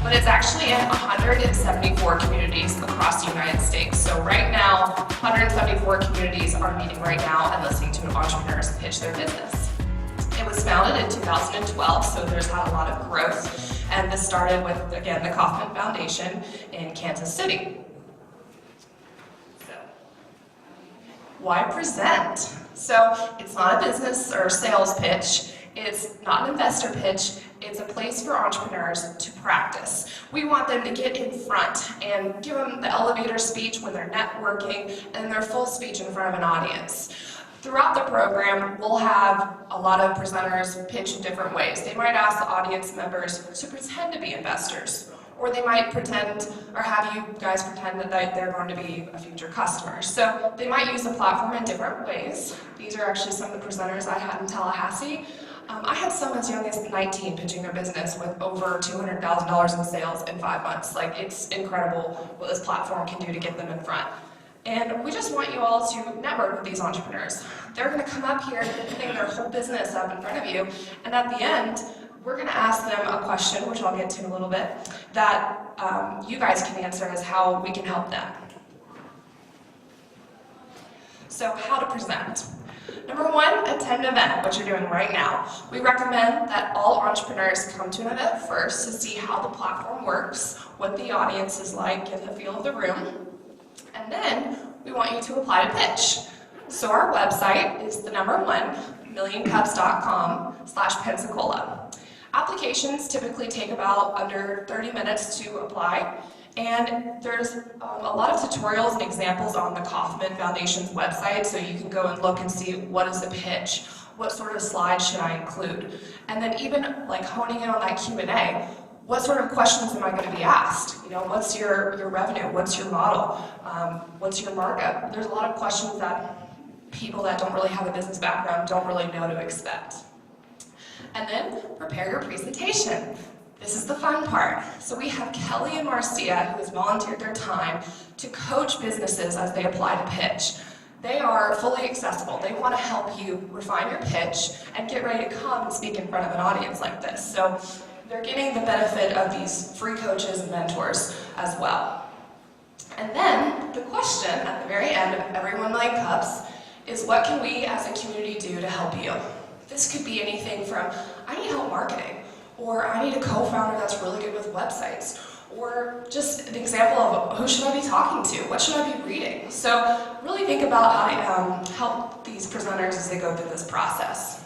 but it's actually in 174 communities across the United States. So right now, 174 communities are meeting right now and listening to entrepreneurs pitch their business. It was founded in 2012, so there's had a lot of growth, and this started with, again, the Kauffman Foundation in Kansas City. So, why present? So it's not a business or sales pitch, it's not an investor pitch, it's a place for entrepreneurs to practice. We want them to get in front and give them the elevator speech when they're networking and their full speech in front of an audience. Throughout the program, we'll have a lot of presenters pitch in different ways. They might ask the audience members to pretend to be investors, or they might pretend, or have you guys pretend that they're going to be a future customer. So they might use the platform in different ways. These are actually some of the presenters I had in Tallahassee. I had some as young as 19 pitching their business with over $200,000 in sales in 5 months. Like, it's incredible what this platform can do to get them in front. And we just want you all to network with these entrepreneurs. They're going to come up here and hang their whole business up in front of you, and at the end, we're going to ask them a question, which I'll get to in a little bit, that you guys can answer as how we can help them. So, how to present. Number one, attend an event, which you're doing right now. We recommend that all entrepreneurs come to an event first to see how the platform works, what the audience is like, and the feel of the room. And then we want you to apply to pitch. So our website is the number one, millioncups.com/Pensacola. Applications typically take about under 30 minutes to apply. And there's a lot of tutorials and examples on the Kauffman Foundation's website, so you can go and look and see what is the pitch, what sort of slides should I include, and then even like honing in on that Q&A. What sort of questions am I going to be asked? You know, what's your revenue? What's your model? What's your markup? There's a lot of questions that people that don't really have a business background don't really know to expect. And then prepare your presentation. This is the fun part. So we have Kelly and Marcia, who has volunteered their time to coach businesses as they apply to pitch. They are fully accessible. They want to help you refine your pitch and get ready to come and speak in front of an audience like this. So they're getting the benefit of these free coaches and mentors as well. And then the question at the very end of every 1 Million Cups is, what can we as a community do to help you? This could be anything from, I need help marketing, or I need a co-founder that's really good with websites, or just an example of who should I be talking to, what should I be reading? So really think about how to help these presenters as they go through this process.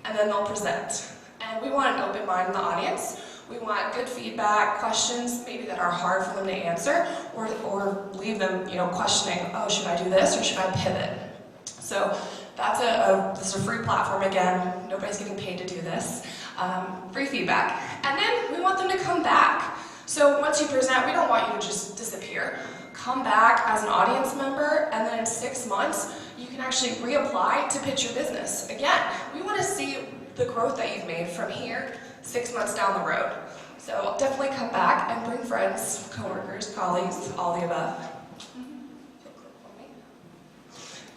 And then they'll present. And we want an open mind in the audience. We want good feedback, questions maybe that are hard for them to answer, or leave them, questioning, oh, should I do this or should I pivot? So this is a free platform again. Nobody's getting paid to do this. Free feedback. And then we want them to come back. So once you present, we don't want you to just disappear. Come back as an audience member, and then in 6 months, you can actually reapply to pitch your business. Again, we want to see the growth that you've made from here 6 months down the road. So definitely come back and bring friends, coworkers, colleagues, all the above.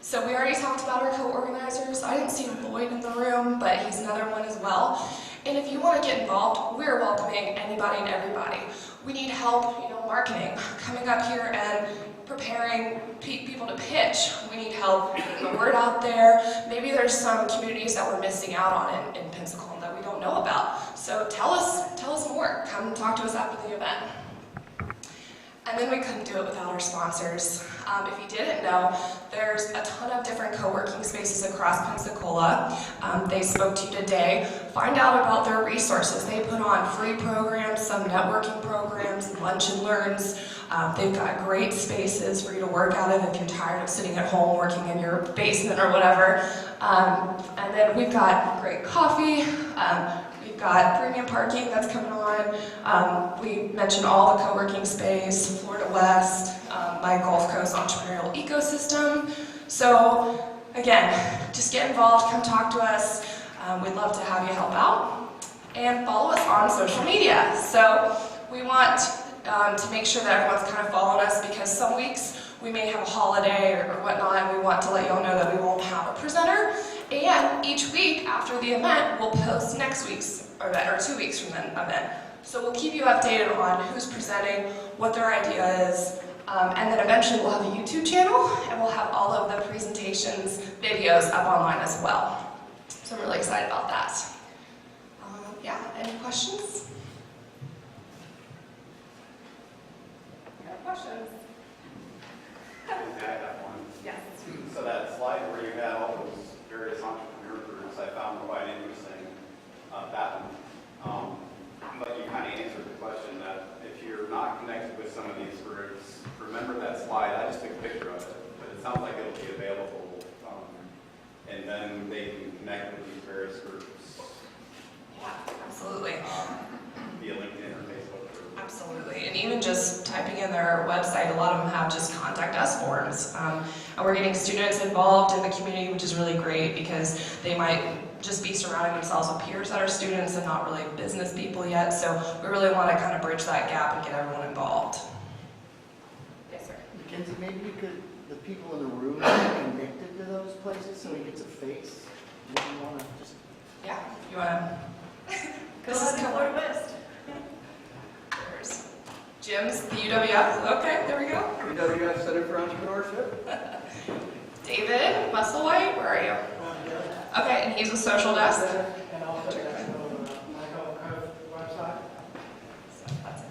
So we already talked about our co-organizers. I didn't see Lloyd in the room, but he's another one as well. And if you want to get involved, we're welcoming anybody and everybody. We need help, marketing, coming up here and preparing people to pitch. We need help getting the word out there. Maybe there's some communities that we're missing out on in Pensacola that we don't know about. So tell us more. Come and talk to us after the event. And then we couldn't do it without our sponsors. If you didn't know, there's a ton of different co-working spaces across Pensacola. They spoke to you today. Find out about their resources. They put on free programs, some networking programs, lunch and learns. They've got great spaces for you to work out of if you're tired of sitting at home working in your basement or whatever. And then we've got great coffee. We've got premium parking that's coming on. We mentioned all the co-working space, Florida West, my Gulf Coast entrepreneurial ecosystem. So again, just get involved, come talk to us. We'd love to have you help out. And follow us on social media. So we want to make sure that everyone's kind of following us, because some weeks we may have a holiday or whatnot, and we want to let you all know that we won't have a presenter. And each week after the event, we'll post next week's event, or 2 weeks from the event. So we'll keep you updated on who's presenting, what their idea is, and then eventually we'll have a YouTube channel, and we'll have all of the presentations, videos up online as well. So I'm really excited about that. Yeah, any questions? Any questions? I have one. Yes. So that slide where you had all those various entrepreneur groups, I found quite interesting, that one. But you kind of answered the question that if you're not connected with some of these groups, remember that slide. I just took a picture of it, but it sounds like it'll be available. And then they can connect with these various groups. Yeah, absolutely. Via LinkedIn or Facebook. Absolutely, and even just typing in their website, a lot of them have just contact us forms. And we're getting students involved in the community, which is really great because they might just be surrounding themselves with peers that are students and not really business people yet. So we really want to kind of bridge that gap and get everyone involved. Yes, sir. Mackenzie, maybe you could, the people in the room are connected to those places so he gets a face. Maybe you want to just... Yeah, you want to... This is Florida West. There's Jim's, the UWF. Okay, there we go. UWF Center for Entrepreneurship. David Musselwhite, where are you? Okay, and he's with Social Desk. And also that's on Michael Cove's website. So that's it.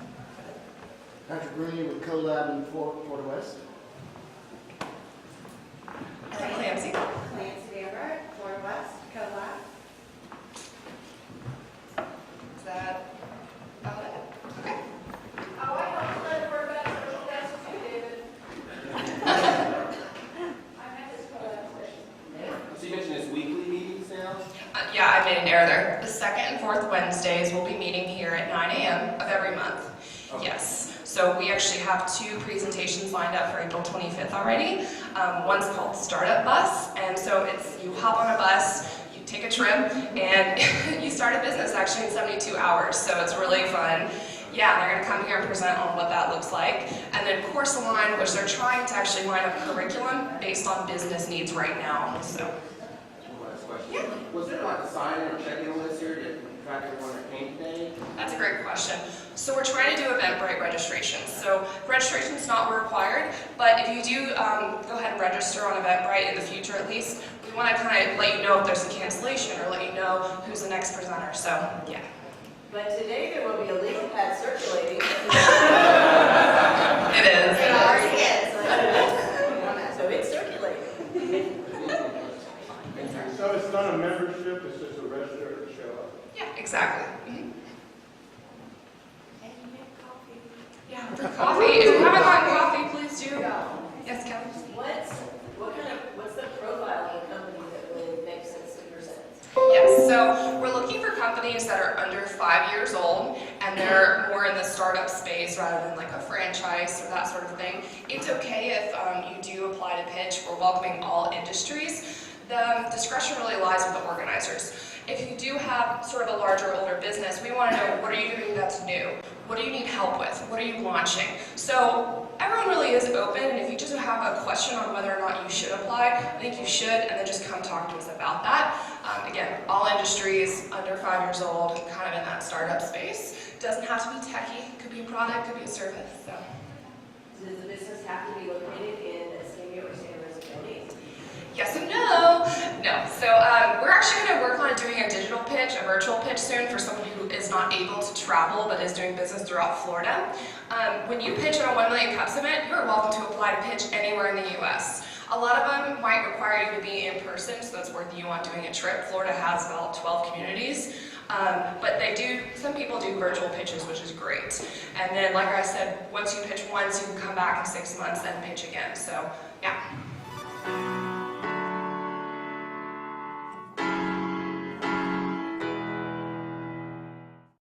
Dr. Bruni with CoLab in Florida West. And then Clancy. Clancy Danver, Florida West, CoLab. Is that about it? Okay. Oh, I helped learn more about social desk too, David. I met this CoLab session. So you mentioned it's weekly meetings now? Yeah, I made an error there. The second and fourth Wednesdays we'll be meeting here at 9 a.m. of every month. Okay. Yes. So we actually have 2 presentations lined up for April 25th already. One's called Startup Bus, and so it's you hop on a bus, you take a trip, and you start a business actually in 72 hours. So it's really fun. Yeah, they're going to come here and present on what that looks like. And then Course Align, which they're trying to actually line up curriculum based on business needs right now. So. One last question. Yeah. Was there like a sign-in or check-in list here to track everyone that came today? That's a great question. So we're trying to do Eventbrite registration. So registration is not required, but if you do go ahead and register on Eventbrite in the future at least, we want to kind of let you know if there's a cancellation or let you know who's the next presenter. So yeah. But today there will be a legal pad circulating. It is. It already is. So it's circulating. So it's not a membership, it's just a register to show up. Yeah, exactly. Mhm. And you make coffee. Yeah, for coffee. If you haven't gotten coffee, please do. Yes, Kelly. What's the profile of the company that really makes sense to present? Yes, so we're looking for companies that are under 5 years old and they're more in the startup space rather than like a franchise or that sort of thing. It's okay if you do apply to pitch. We're welcoming all industries. The discretion really lies with the organizers. If you do have sort of a larger, older business, we want to know what are you doing that's new? What do you need help with? What are you launching? So everyone really is open, and if you just have a question on whether or not you should apply, I think you should, and then just come talk to us about that. Again, all industries, under 5 years old, kind of in that startup space. Doesn't have to be techie, could be a product, could be a service. So. Does the business have to be located in Escambia or San Jose County? Yes and no. No. So we're actually going to work on doing a digital pitch, a virtual pitch soon for someone who is not able to travel but is doing business throughout Florida. When you pitch at a 1 Million Cups event, you're welcome to apply to pitch anywhere in the U.S. A lot of them might require you to be in person, so that's worth you on doing a trip. Florida has about 12 communities. But some people do virtual pitches, which is great. And then, like I said, once you pitch once, you can come back in 6 months and pitch again. So, yeah.